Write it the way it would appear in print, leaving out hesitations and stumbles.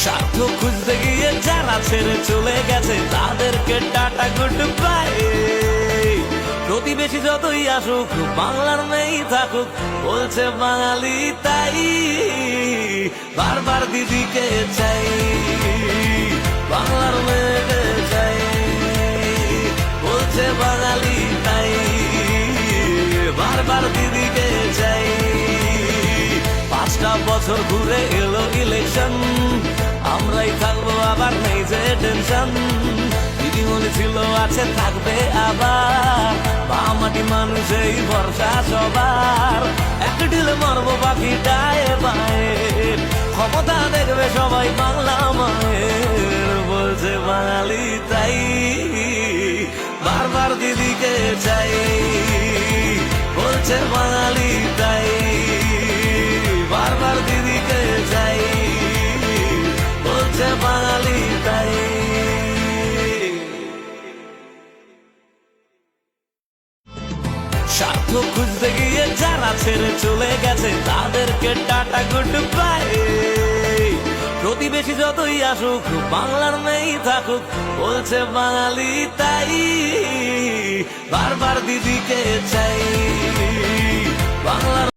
স্বার্থ খুঁজতে গিয়ে যারা ছেড়ে চলে গেছে তাদেরকে টাটা গুড বাই। প্রতিবেশী যতই আসুক বাংলার মেয়েই থাকুক বলছে বাঙালি তাই। বারবার দিদিকে চাই, বাংলার মেয়েকে চাই, বলছে বাঙালি তাই। বারবার দিদিকে চাই। 5টা বছর ঘুরে এলো ইলেকশন, আমরাই থাকবো আবার নেই যে টেনশন। দিদিমণি ছিল আছে থাকবে আবার, বামাটি মানুষেই ভরসা সবার। এক ঢিলে মারবো বাকিটায় বায়ের, ক্ষমতা দেখবে সবাই বাংলা মায়ের, বলছে বাঙালি তাই। বারবার দিদিকে চাই, বলছে বাঙালি তাই। বারবার দিদিকে চাই, বলছে বাঙালি তাই। স্বার্থ খুঁজতে গিয়ে যারা ছেড়ে চলে গেছে তাদেরকে টাটা গুড বাই। প্রতিবেশী যতই আসুক বাংলার মেয়েই থাকুক বলছে বাঙালি তাই। বারবার দিদিকে চাই, বাংলার